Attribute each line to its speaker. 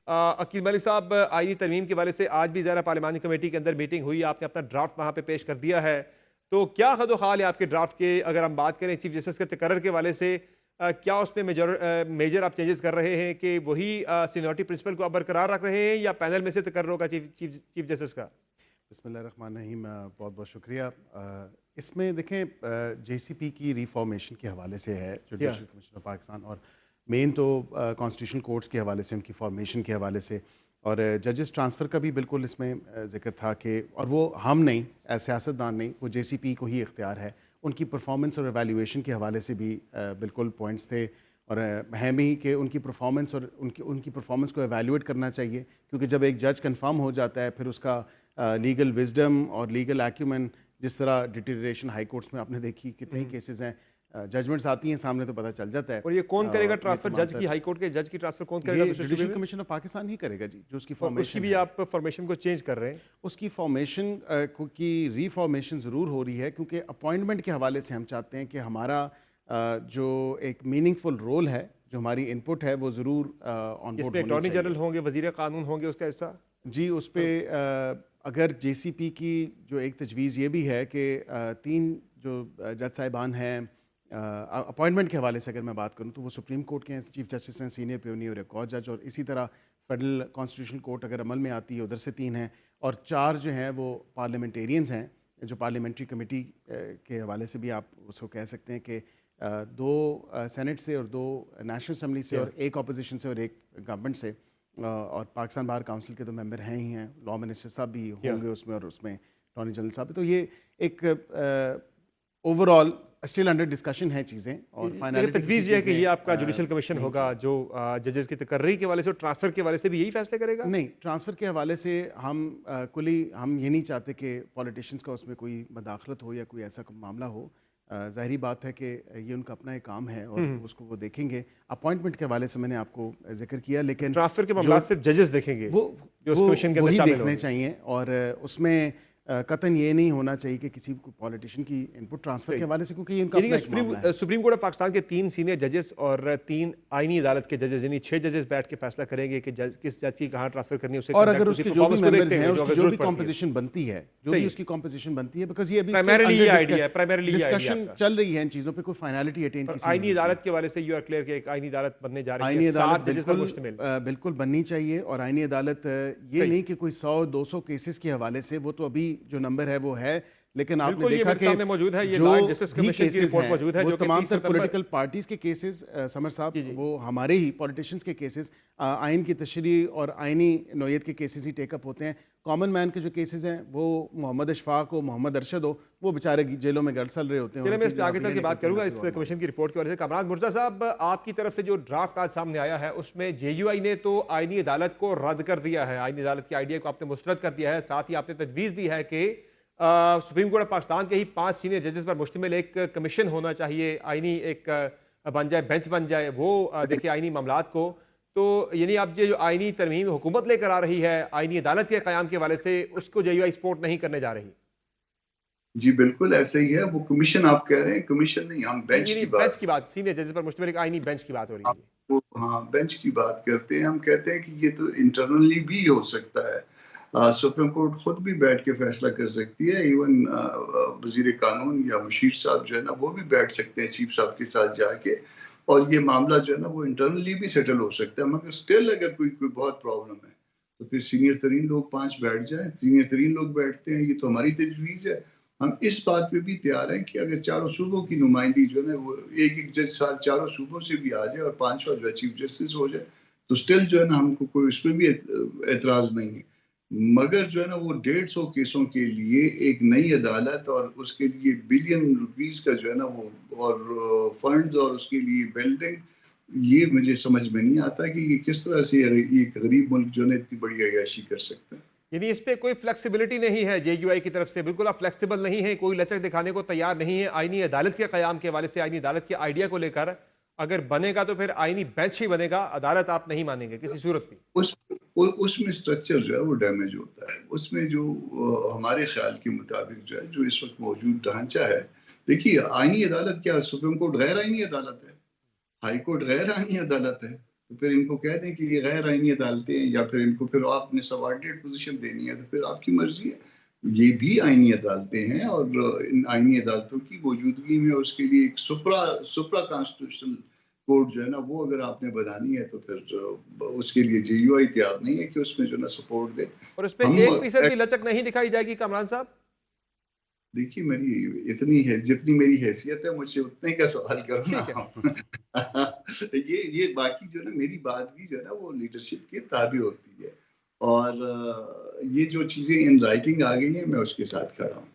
Speaker 1: عقیل ملک صاحب، آئینی ترمیم کے حوالے سے آج بھی ظاہر پارلیمانی کمیٹی کے اندر میٹنگ ہوئی، آپ نے اپنا ڈرافٹ وہاں پہ پیش کر دیا ہے، تو کیا خد و خال ہے آپ کے ڈرافٹ کے؟ اگر ہم بات کریں چیف جسٹس کے تقرر کے حوالے سے، کیا اس میں میجر آپ چینجز کر رہے ہیں کہ وہی سینیورٹی پرنسپل کو اب برقرار رکھ رہے ہیں یا پینل میں سے تقرر ہوگا چیف جسٹس کا؟
Speaker 2: بسم اللہ الرحمن الرحیم، بہت بہت شکریہ۔ اس میں دیکھیں جے سی پی کی ریفارمیشن کے حوالے سے ہے، جوڈیشل کمیشن آف پاکستان، اور مین تو کانسٹیٹیوشن کورٹس کے حوالے سے، ان کی فارمیشن کے حوالے سے، اور ججز ٹرانسفر کا بھی بالکل اس میں ذکر تھا کہ، اور وہ ہم نہیں، سیاستدان نہیں، وہ جے سی پی کو ہی اختیار ہے، ان کی پرفارمنس اور ایویلیویشن کے حوالے سے بھی بالکل پوائنٹس تھے، اور اہم ہی کہ ان کی پرفارمنس اور ان کی پرفارمنس کو ایویلیویٹ کرنا چاہیے، کیونکہ جب ایک جج کنفرم ہو جاتا ہے پھر اس کا لیگل وزڈم اور لیگل ایکیومن، جس طرح ڈیٹیریشن ہائی کورٹس میں آپ نے دیکھی کتنے ہی کیسز ہیں، ججمنٹس آتی ہیں سامنے تو پتہ چل جاتا ہے۔
Speaker 1: اور یہ کون کرے گا ٹرانسفر؟ جج کی، ہائی کورٹ کے جج کی ٹرانسفر کون کرے گا؟
Speaker 2: جوڈیشل کمیشن آف پاکستان ہی کرے گا جی، جو اس کی فارمیشن،
Speaker 1: اس کی بھی آپ فارمیشن کو چینج کر رہے ہیں؟
Speaker 2: اس کی فارمیشن کی ری فارمیشن ضرور ہو رہی ہے، کیونکہ اپوائنٹمنٹ کے حوالے سے ہم چاہتے ہیں کہ ہمارا جو ایک میننگ فل رول ہے، جو ہماری ان پٹ ہے، وہ ضرور آن بورڈ ہونی چاہیے۔
Speaker 1: اس میں اٹارنی جنرل ہوں گے، وزیر قانون ہوں گے، اس کا حصہ؟
Speaker 2: جی، اس پہ اگر جے سی پی کی جو ایک تجویز یہ بھی ہے کہ 3 جو جج صاحبان ہیں اپوائنٹمنٹ کے حوالے سے، اگر میں بات کروں تو وہ سپریم کورٹ کے ہیں، چیف جسٹس ہیں، سینئر پیونی اور ایک اور جج، اور اسی طرح فیڈرل کانسٹیٹیوشن کورٹ اگر عمل میں آتی ہے ادھر سے 3 ہیں، اور 4 جو ہیں وہ پارلیمنٹیرینز ہیں، جو پارلیمنٹری کمیٹی کے حوالے سے بھی آپ اس کو کہہ سکتے ہیں کہ 2 سینٹ سے اور 2 نیشنل اسمبلی سے اور 1 اپوزیشن سے اور 1 گورنمنٹ سے، اور پاکستان بار کونسل کے تو ممبر ہیں ہی ہیں، لا منسٹر صاحب بھی ہوں گے اس میں، اور اس میں اٹارنی جنرل صاحب، تو یہ ایک over all still under discussion ہے چیزیں، اور فائنلٹی
Speaker 1: تجویز یہ ہے کہ یہ آپ کا جوڈیشل کمیشن ہوگا جو ججز کی تقرری کے حوالے سے اور ٹرانسفر کے حوالے سے بھی یہی فیصلے کرے گا؟
Speaker 2: نہیں، ٹرانسفر کے حوالے سے ہم ہم یہ نہیں چاہتے کہ پولیٹیشینس کا اس میں کوئی مداخلت ہو یا کوئی ایسا معاملہ ہو۔ ظاہری بات ہے کہ یہ ان کا اپنا ایک کام ہے اور اس کو وہ دیکھیں گے۔ اپوائنٹمنٹ کے حوالے سے میں نے آپ کو ذکر کیا، لیکن
Speaker 1: ٹرانسفر کے معاملات صرف ججز دیکھیں گے،
Speaker 2: وہ وہی دیکھنے چاہیے، اور اس میں قطعاً یہ نہیں ہونا چاہیے کہ کسی کو پولیٹیشین کی ان پٹ ٹرانسفر کے حوالے سے، کیونکہ یہ ان کا اپنا ایک معاملہ ہے۔
Speaker 1: سپریم کورٹ آف پاکستان کے 3 سینئر ججز اور 3 آئینی عدالت کے ججز، یعنی 6 ججز بیٹھ کے فیصلہ کریں گے کہ کس جج کی کہاں ٹرانسفر کرنی ہے، اسے
Speaker 2: اور اگر اس کے جو بھی ممبرز ہیں، اس کی جو بھی کمپوزیشن بنتی ہے، جو بھی اس کی کمپوزیشن بنتی ہے، بیکاز یہ ابھی ڈسکشن چل رہی ہے ان چیزوں پہ، کوئی فائنلٹی اٹین کسی
Speaker 1: آئینی عدالت کے حوالے سے یو آر کلیئر کہ ایک آئینی عدالت بننے جا رہی ہے، 7 ججز پر مشتمل،
Speaker 2: بالکل بننی چاہیے، اور آئینی عدالت یہ نہیں کہ کوئی 100-200 کیسز کے حوالے سے، وہ تو ابھی جو نمبر ہے وہ ہے، لیکن آپ نے دیکھا کہ جو بھی کیسز ہیں وہ تمام تر پولیٹیکل پارٹیز کے کیسز، سمر صاحب، وہ ہمارے ہی پولیٹیشنز کے کیسز، آئین کی تشریح اور آئینی نوعیت کے کیسز ہی ٹیک اپ ہوتے ہیں۔ کامن مین کے جو کیسز ہیں وہ محمد اشفاق ہو، محمد ارشد ہو، وہ بیچارے جیلوں میں گرسل رہے ہوتے ہیں۔
Speaker 1: چلیں میں اس پہ آگے چل کے بات کروں گا اس کمیشن کی رپورٹ کے وجہ سے۔ کامران مرزا صاحب، آپ کی طرف سے جو ڈرافٹ آج سامنے آیا ہے اس میں جے یو آئی نے تو آئینی عدالت کو رد کر دیا ہے، آئینی عدالت کے آئیڈیا کو آپ نے مسترد کر دیا ہے، ساتھ ہی آپ نے تجویز دی ہے کہ سپریم کورٹ آف پاکستان کے ہی 5 سینئر ججز پر مشتمل ایک کمیشن ہونا چاہیے، آئینی ایک بن جائے، بینچ بن جائے، وہ دیکھیں آئینی معاملات کو۔ تو یعنی اب یہ جو آئینی ترمیم حکومت لے کر آ رہی ہے آئینی عدالت کے قیام کے حوالے سے، اس کو جے یو آئی سپورٹ نہیں کرنے جا رہی؟
Speaker 3: جی بالکل ایسا ہی ہے، وہ کمیشن آپ کہہ رہے ہیں، کمیشن نہیں، ہم بینچ
Speaker 1: کی بات، سینئر ججز پر مشتمل ایک آئینی بینچ کی بات ہو رہی ہے۔
Speaker 3: ہاں، بینچ کی بات کرتے ہیں، ہم کہتے ہیں کہ یہ تو انٹرنلی بھی ہو سکتا ہے، سپریم کورٹ خود بھی بیٹھ کے فیصلہ کر سکتی ہے، ایون وزیر قانون یا مشیر صاحب جو ہے نا وہ بھی بیٹھ سکتے ہیں چیف صاحب کے ساتھ جا کے، اور یہ معاملہ جو ہے نا وہ انٹرنلی بھی سیٹل ہو سکتا ہے، مگر سٹل اگر کوئی بہت پرابلم ہے تو پھر سینئر ترین لوگ 5 بیٹھ جائیں، سینئر ترین لوگ بیٹھتے ہیں، یہ تو ہماری تجویز ہے۔ ہم اس بات پہ بھی تیار ہیں کہ اگر 4 صوبوں کی نمائندگی جو ہے نا وہ ایک جج سال 4 صوبوں سے بھی آ جائے اور 5واں جو ہے چیف جسٹس ہو جائے تو سٹل جو ہے نا ہم کو کوئی اس پہ بھی اعتراض نہیں ہے، مگر جو ہے نا وہ 150 کیسوں کے لیے ایک نئی عدالت اور اس کے لیے بلین روپیز کا جو ہے نا وہ اور فنڈز اور اس کے لیے بلڈنگ، یہ مجھے سمجھ میں نہیں آتا کہ یہ کس طرح سے ایک غریب ملک جو ہے نا اتنی بڑی عیاشی کر سکتا ہے۔
Speaker 1: یعنی اس پہ کوئی فلیکسیبلٹی نہیں ہے جے یو آئی کی طرف سے، بالکل آپ فلیکسیبل نہیں ہیں، کوئی لچک دکھانے کو تیار نہیں ہے آئینی عدالت کے قیام کے حوالے سے، آئینی عدالت کے آئیڈیا کو لے کر؟ اگر بنے گا تو پھر آئینی بینچ ہی بنے گا، عدالت آپ نہیں مانیں گے کسی صورت بھی؟
Speaker 3: اس میں سٹرکچر جو ہے وہ ڈیمیج ہوتا ہے، اس میں جو ہمارے خیال کے مطابق جو ہے جو اس وقت موجود ڈھانچہ ہے، دیکھیے آئینی عدالت کیا، سپریم کورٹ غیر آئینی عدالت ہے، ہائی کورٹ غیر آئینی عدالت ہے، تو پھر ان کو کہہ دیں کہ یہ غیر آئینی عدالتیں ہیں، یا پھر ان کو پھر آپ نے سبارڈینیٹ پوزیشن دینی ہے تو پھر آپ کی مرضی ہے. یہ بھی آئینی عدالتیں ہیں، اور ان آئینی عدالتوں کی موجودگی میں اس کے لیے ایک سپرا کانسٹیٹیوشنل کورٹ جو ہے نا، وہ اگر آپ نے بنانی ہے تو پھر اس کے لیے جے یو آئی تیار نہیں ہے کہ اس میں جو ہے نا سپورٹ دے.
Speaker 1: اور اس میں
Speaker 3: ہم
Speaker 1: 1% بھی لچک نہیں دکھائی جائے گی کامران صاحب؟
Speaker 3: دیکھیے میری اتنی ہے جتنی میری حیثیت ہے، مجھ سے اتنے کا سوال کرنا.
Speaker 1: ٹھیک ہے.
Speaker 3: یہ باقی جو ہے نا، میری بات بھی جو ہے نا وہ لیڈرشپ کے تابع ہوتی ہے، اور یہ جو چیزیں ان رائٹنگ آ گئی ہیں میں اس کے ساتھ کھڑا ہوں.